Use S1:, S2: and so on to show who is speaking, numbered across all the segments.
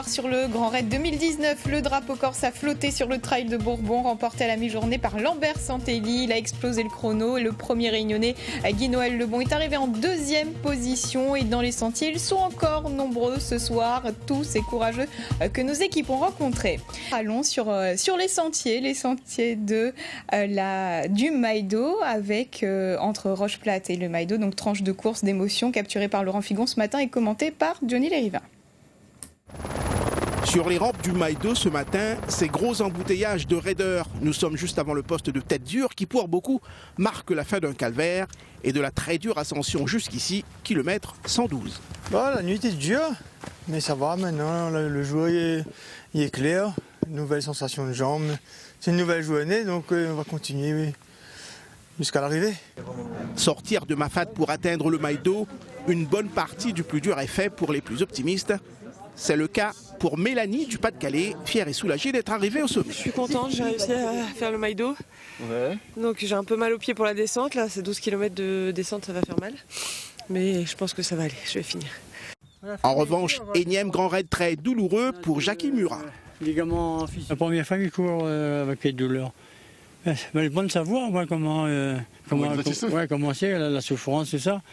S1: Sur le Grand Raid 2019, le drapeau corse a flotté sur le trail de Bourbon, remporté à la mi-journée par Lambert Santelli. Il a explosé le chrono et le premier réunionnais, Guy-Noël Lebon, est arrivé en deuxième position. Et dans les sentiers, ils sont encore nombreux ce soir, tous ces courageux que nos équipes ont rencontrés. Allons sur les sentiers du Maïdo, avec entre Roche-Plate et le Maïdo, donc tranche de course d'émotion capturée par Laurent Figon ce matin et commentée par Johnny Lériva.
S2: Sur les rampes du Maïdo ce matin, ces gros embouteillages de raideurs. Nous sommes juste avant le poste de Tête Dure qui pour beaucoup marque la fin d'un calvaire et de la très dure ascension jusqu'ici, kilomètre 112.
S3: La nuit était dure, mais ça va maintenant, le jour il est clair, nouvelle sensation de jambes. C'est une nouvelle journée donc on va continuer jusqu'à l'arrivée.
S2: Sortir de Mafate pour atteindre le Maïdo, une bonne partie du plus dur est fait pour les plus optimistes. C'est le cas pour Mélanie du Pas-de-Calais, fière et soulagée d'être arrivée au sommet.
S4: Je suis contente, j'ai réussi à faire le Maïdo. Ouais. Donc j'ai un peu mal aux pieds pour la descente, là c'est 12 km de descente, ça va faire mal. Mais je pense que ça va aller, je vais finir.
S2: En revanche, énième grand raid très douloureux pour Jackie Murat.
S5: La première fois qu'il court avec les douleurs. C'est bon de savoir comment c'est la souffrance, tout ça.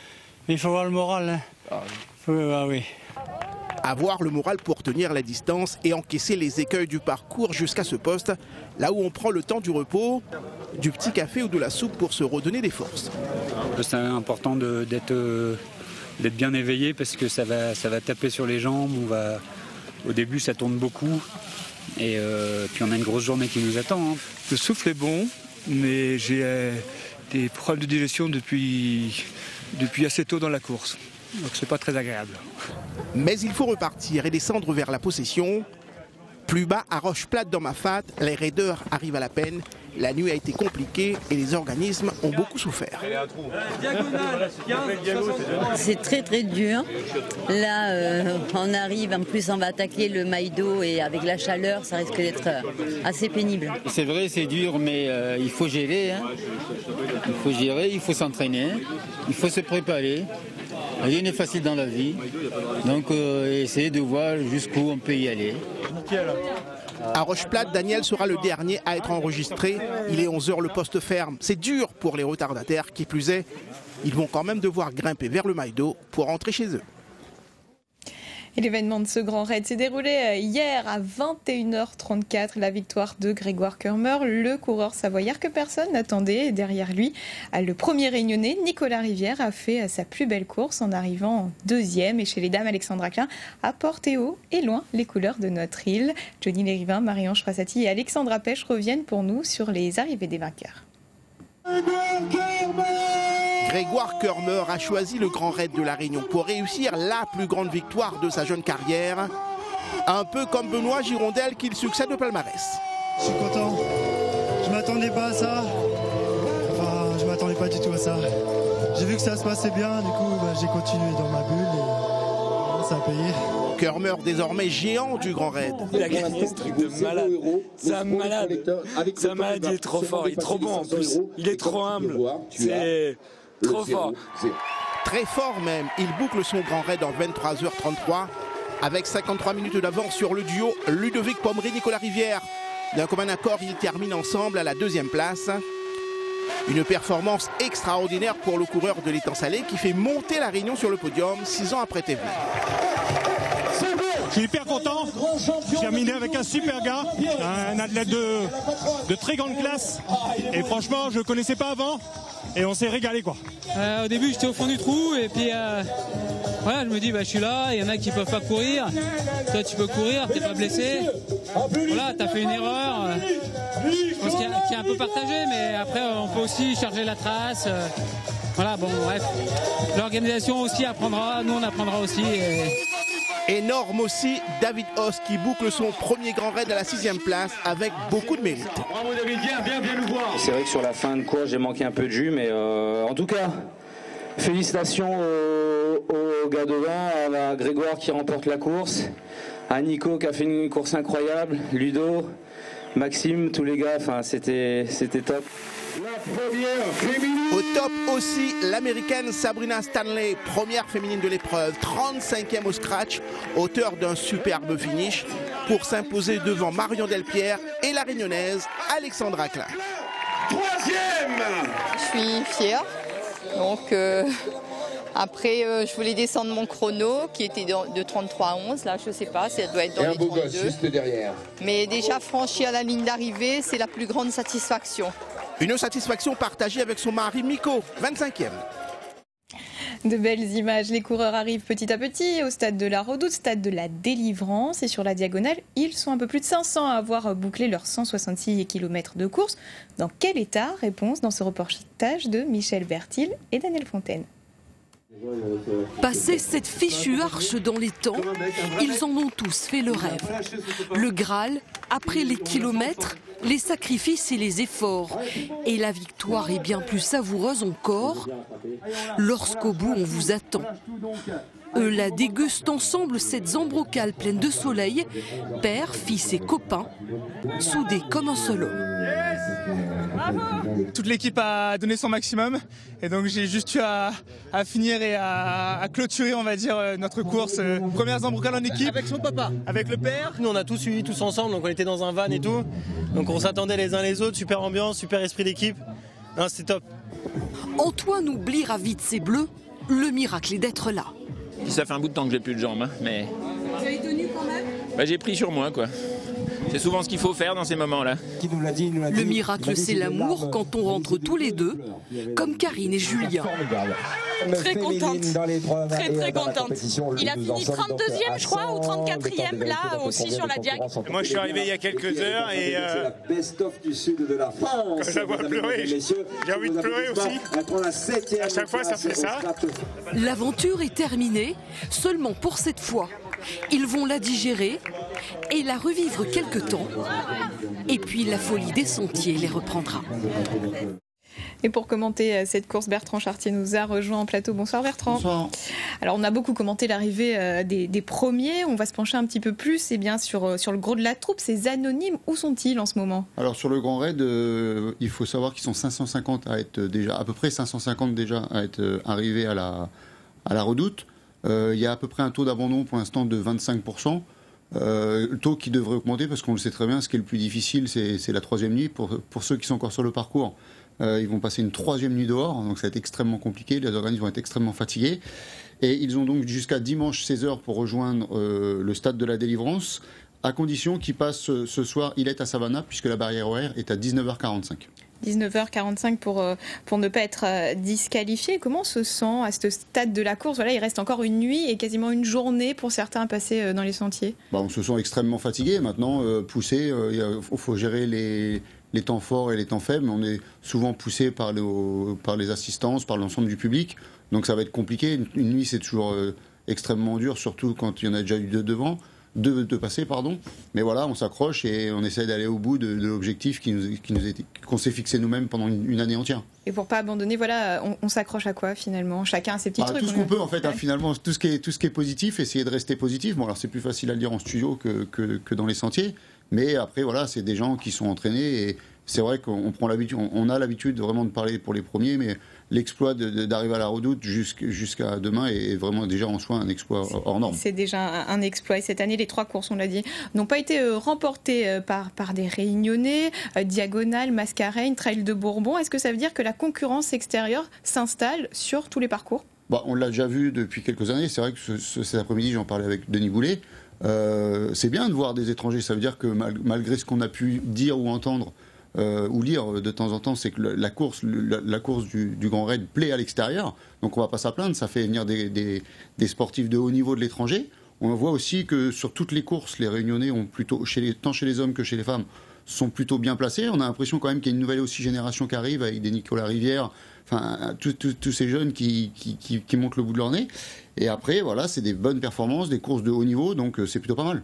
S5: Mais il faut avoir le moral. Hein. Oui.
S2: Avoir le moral pour tenir la distance et encaisser les écueils du parcours jusqu'à ce poste, là où on prend le temps du repos, du petit café ou de la soupe pour se redonner des forces.
S6: C'est important d'être bien éveillé parce que ça va taper sur les jambes. Au début, ça tourne beaucoup et puis on a une grosse journée qui nous attend. Hein.
S7: Le souffle est bon, mais j'ai des problèmes de digestion depuis assez tôt dans la course. Donc c'est pas très agréable.
S2: Mais il faut repartir et descendre vers la possession. Plus bas, à Roche-Plate dans Mafate, les raideurs arrivent à la peine. La nuit a été compliquée et les organismes ont beaucoup souffert.
S8: C'est très très dur. Là, on arrive, en plus on va attaquer le Maïdo et avec la chaleur, ça risque d'être assez pénible.
S9: C'est vrai, c'est dur, mais il faut gérer. Hein. Il faut gérer, il faut s'entraîner, il faut se préparer. Rien n'est facile dans la vie, donc essayer de voir jusqu'où on peut y aller.
S2: À Roche-Plate, Daniel sera le dernier à être enregistré. Il est 11h, le poste ferme. C'est dur pour les retardataires, qui plus est. Ils vont quand même devoir grimper vers le Maïdo pour rentrer chez eux.
S1: Et l'événement de ce grand raid s'est déroulé hier à 21h34. La victoire de Grégoire Kermer, le coureur savoyard que personne n'attendait. Et derrière lui, le premier réunionnais, Nicolas Rivière, a fait sa plus belle course en arrivant en deuxième. Et chez les dames, Alexandra Klein a porté haut et loin les couleurs de notre île. Johnny Lérivain, Marie-Ange Frassati et Alexandra Pêche reviennent pour nous sur les arrivées des vainqueurs.
S2: Grégoire Kermer a choisi le Grand Raid de la Réunion pour réussir la plus grande victoire de sa jeune carrière. Un peu comme Benoît Girondel qui succède au palmarès.
S3: Je suis content, je m'attendais pas à ça. Enfin, je m'attendais pas du tout à ça. J'ai vu que ça se passait bien, du coup j'ai continué dans ma bulle et ça a payé.
S2: Kermer désormais géant du Grand Raid.
S10: Il a gagné ce truc de malade. C'est un malade. C'est un malade, il est trop fort, il est trop bon en plus. Il est trop humble. C'est trop fort.
S2: Très fort même. Il boucle son Grand Raid en 23h33 avec 53 minutes d'avance sur le duo Ludovic Pomery-Nicolas Rivière. D'un commun accord, ils terminent ensemble à la deuxième place. Une performance extraordinaire pour le coureur de l'Étang Salé qui fait monter la Réunion sur le podium 6 ans après Thévenet.
S11: Je suis hyper content, j'ai terminé avec un super gars, un athlète de très grande classe et franchement je ne connaissais pas avant et on s'est régalé quoi.
S12: Au début j'étais au fond du trou et puis voilà, je me dis je suis là, il y en a qui peuvent pas courir, toi tu peux courir, t'es pas blessé, voilà, t'as fait une erreur, je pense qu'il y a un peu partagé mais après on peut aussi charger la trace, voilà bon bref, l'organisation aussi apprendra, nous on apprendra aussi.
S2: Énorme aussi, David Hoss qui boucle son premier Grand Raid à la 6e place avec beaucoup de mérite.
S13: Bravo David, viens nous voir.
S14: C'est vrai que sur la fin de course j'ai manqué un peu de jus, mais en tout cas, félicitations aux gars devant, à Grégoire qui remporte la course, à Nico qui a fait une course incroyable, Ludo, Maxime, tous les gars, c'était top.
S2: Au top aussi, l'américaine Sabrina Stanley, première féminine de l'épreuve, 35e au scratch, auteur d'un superbe finish pour s'imposer devant Marion Delpierre et la réunionnaise Alexandra Klein.
S15: Je suis fière. Donc après, je voulais descendre mon chrono qui était de 33 à 11. Là, je sais pas, ça doit être dans les 32. Juste derrière. Mais déjà franchir la ligne d'arrivée, c'est la plus grande satisfaction.
S2: Une satisfaction partagée avec son mari Miko, 25e.
S1: De belles images, les coureurs arrivent petit à petit au stade de la Redoute, stade de la Délivrance, et sur la diagonale, ils sont un peu plus de 500 à avoir bouclé leurs 166 km de course. Dans quel état? Réponse dans ce reportage de Michel Bertil et Daniel Fontaine.
S16: Passer cette fichue arche dans les temps, ils en ont tous fait le rêve. Le Graal, après les kilomètres, les sacrifices et les efforts. Et la victoire est bien plus savoureuse encore lorsqu'au bout on vous attend. Eux la dégustent ensemble, cette zambrocale pleine de soleil, père, fils et copains, soudés comme un seul homme.
S17: Toute l'équipe a donné son maximum et donc j'ai juste eu à finir et à clôturer, on va dire, notre course. Première zambrocale en équipe. Avec son papa. Avec le père.
S18: Nous on a tous suivi tous ensemble, donc on était dans un van et tout. Donc on s'attendait les uns les autres, super ambiance, super esprit d'équipe. C'était top.
S16: Antoine oubliera vite ses bleus, le miracle est d'être là.
S19: Ça fait un bout de temps que j'ai plus de jambes, mais...
S16: Vous avez tenu quand même ?
S19: J'ai pris sur moi, quoi. C'est souvent ce qu'il faut faire dans ces moments-là.
S16: Le miracle, c'est l'amour quand on rentre tous les deux, comme Karine et Julien.
S20: Très contente, très contente. Il a fini 32e, je crois, ou 34e, là, aussi sur la diag.
S18: Moi, je suis arrivé il y a quelques heures et quand je la vois pleurer, j'ai envie de pleurer aussi. À chaque fois, ça fait ça.
S16: L'aventure est terminée, seulement pour cette fois. Ils vont la digérer et la revivre quelque temps. Et puis la folie des sentiers les reprendra.
S1: Et pour commenter cette course, Bertrand Chartier nous a rejoint en plateau. Bonsoir Bertrand.
S21: Bonsoir.
S1: Alors on a beaucoup commenté l'arrivée des premiers. On va se pencher un petit peu plus sur le gros de la troupe. Ces anonymes, où sont-ils en ce moment?
S21: Alors sur le Grand Raid, il faut savoir qu'ils sont 550 à être déjà, à peu près 550 déjà à être arrivés à la Redoute. Il y a à peu près un taux d'abandon pour l'instant de 25%. Le taux qui devrait augmenter parce qu'on le sait très bien, ce qui est le plus difficile, c'est la troisième nuit. Pour ceux qui sont encore sur le parcours, ils vont passer une troisième nuit dehors, donc ça va être extrêmement compliqué. Les organismes vont être extrêmement fatigués. Et ils ont donc jusqu'à dimanche 16h pour rejoindre le stade de la Délivrance, à condition qu'ils passent ce soir Ilette à Savannah, puisque la barrière horaire est à 19h45.
S1: 19h45 pour ne pas être disqualifié. Comment on se sent à ce stade de la course? Voilà, il reste encore une nuit et quasiment une journée pour certains à passer dans les sentiers.
S21: On se sent extrêmement fatigué. Maintenant, poussé, il faut gérer les temps forts et les temps faibles. On est souvent poussé par les assistances, par l'ensemble du public. Donc ça va être compliqué. Une nuit, c'est toujours extrêmement dur, surtout quand il y en a déjà eu deux passés, pardon. Mais voilà, on s'accroche et on essaie d'aller au bout de l'objectif qu'on s'est fixé nous-mêmes pendant une année entière.
S1: Et pour pas abandonner, voilà, on s'accroche à quoi finalement? Chacun a ses petits trucs.
S21: Tout ce qu'on peut en fait, finalement, tout ce qui est positif, essayer de rester positif. Bon, alors c'est plus facile à le dire en studio que dans les sentiers. Mais après, voilà, c'est des gens qui sont entraînés et c'est vrai qu'on prend l'habitude, on a l'habitude vraiment de parler pour les premiers, mais l'exploit d'arriver à la Redoute jusqu'à demain est vraiment déjà en soi un exploit hors norme.
S1: C'est déjà un exploit. Et cette année, les 3 courses, on l'a dit, n'ont pas été remportées par des Réunionnais, Diagonale, Mascareignes, Trail de Bourbon. Est-ce que ça veut dire que la concurrence extérieure s'installe sur tous les parcours?
S21: On l'a déjà vu depuis quelques années. C'est vrai que cet après-midi, j'en parlais avec Denis Boulet. C'est bien de voir des étrangers. Ça veut dire que malgré ce qu'on a pu dire ou entendre, ou lire de temps en temps, c'est que la course du Grand Raid plaît à l'extérieur, donc on va pas s'en plaindre, ça fait venir des sportifs de haut niveau de l'étranger. On voit aussi que sur toutes les courses, les Réunionnais ont plutôt, tant chez les hommes que chez les femmes, sont plutôt bien placés. On a l'impression quand même qu'il y a une nouvelle aussi génération qui arrive avec des Nicolas Rivière, enfin tous ces jeunes qui montent le bout de leur nez. Et après, voilà, c'est des bonnes performances, des courses de haut niveau, donc c'est plutôt pas mal.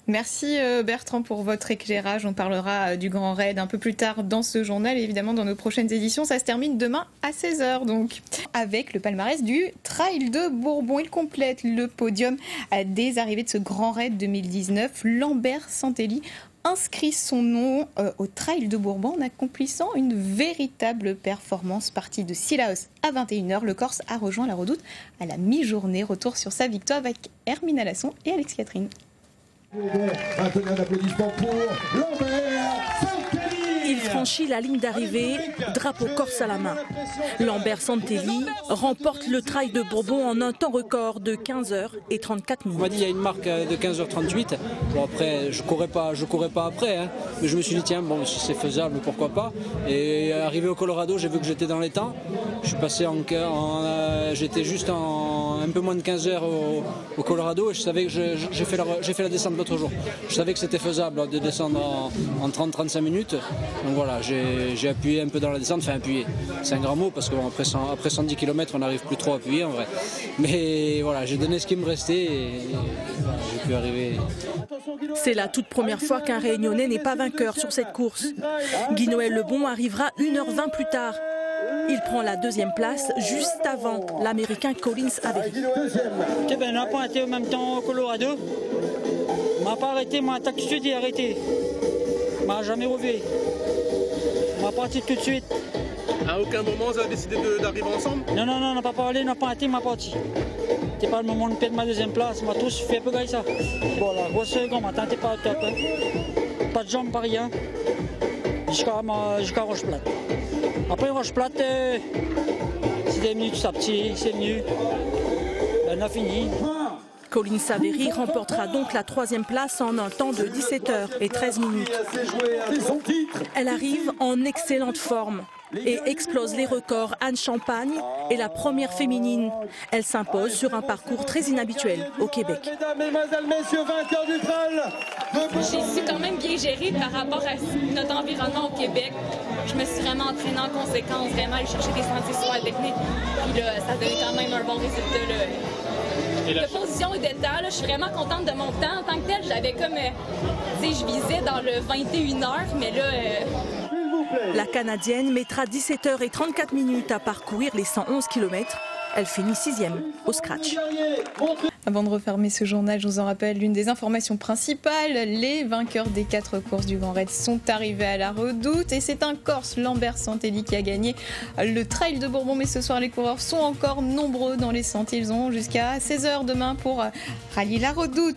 S1: Merci Bertrand pour votre éclairage. On parlera du Grand Raid un peu plus tard dans ce journal et évidemment dans nos prochaines éditions. Ça se termine demain à 16h donc. Avec le palmarès du Trail de Bourbon. Il complète le podium des arrivées de ce Grand Raid 2019. Lambert Santelli inscrit son nom au Trail de Bourbon en accomplissant une véritable performance. Parti de Sillaos à 21h, le Corse a rejoint la Redoute à la mi-journée. Retour sur sa victoire avec Hermine Alasson et Alex Catherine.
S4: Un tonnerre d'applaudissements pour Lambert.
S22: Il franchit la ligne d'arrivée, drapeau corse à la main. Lambert Santelli remporte le Trail de Bourbon en un temps record de 15h34.
S12: On m'a dit il y a une marque de 15h38. Bon après je courais pas après, hein, mais je me suis dit tiens bon si c'est faisable pourquoi pas. Et arrivé au Colorado j'ai vu que j'étais dans les temps. Je suis passé j'étais juste en un peu moins de 15 heures au Colorado et je savais que j'ai fait la descente l'autre jour. Je savais que c'était faisable de descendre en 30-35 minutes. Donc voilà, j'ai appuyé un peu dans la descente, enfin appuyé, c'est un grand mot parce qu'après 110 km on n'arrive plus trop à appuyer en vrai. Mais voilà, j'ai donné ce qui me restait et voilà, j'ai pu arriver.
S22: C'est la toute première fois qu'un Réunionnais n'est pas vainqueur sur cette course. Guy-Noël Lebon arrivera 1h20 plus tard. Il prend la deuxième place juste avant l'Américain Collins Avery.
S12: On n'a pas été en même temps au Colorado. On m'a pas arrêté, moi attaque tout de suite et arrêté. On m'a jamais revu. On m'a parti tout de suite.
S2: À aucun moment vous avez décidé d'arriver ensemble?
S12: Non, on n'a pas parlé, on n'a pas arrêté, on m'a parti. C'était pas le moment de perdre ma deuxième place, on m'a tous fait un peu gagner ça. Bon la grosse seconde, on t'es pas au top. Hein. Pas de jambes, pas rien. Jusqu'à Roche-Plate. Après Roche-Plate, c'est des minutes à petit, c'est mieux. On a fini.
S22: Collins Avery remportera donc la troisième place en un temps de 17h13. Elle arrive en excellente forme et explose les records. Anne Champagne est la première féminine. Elle s'impose sur un parcours très inhabituel au Québec.
S4: Mesdames, mesdemoiselles, messieurs, vainqueurs du trail.
S20: J'ai su quand même bien gérer par rapport à notre environnement au Québec. Je me suis vraiment entraînée en conséquence, vraiment aller chercher des sentiers sur la technique. Puis là, ça donnait quand même un bon résultat. Là. De position et de temps, là, je suis vraiment contente de mon temps. En tant que tel, j'avais comme, je visais dans le 21h, mais là...
S22: La Canadienne mettra 17h34 à parcourir les 111 km. Elle finit 6e au scratch.
S1: Avant de refermer ce journal, je vous en rappelle l'une des informations principales. Les vainqueurs des 4 courses du Grand Raid sont arrivés à la Redoute. Et c'est un Corse, Lambert Santelli, qui a gagné le Trail de Bourbon. Mais ce soir, les coureurs sont encore nombreux dans les sentiers. Ils ont jusqu'à 16h demain pour rallier la Redoute.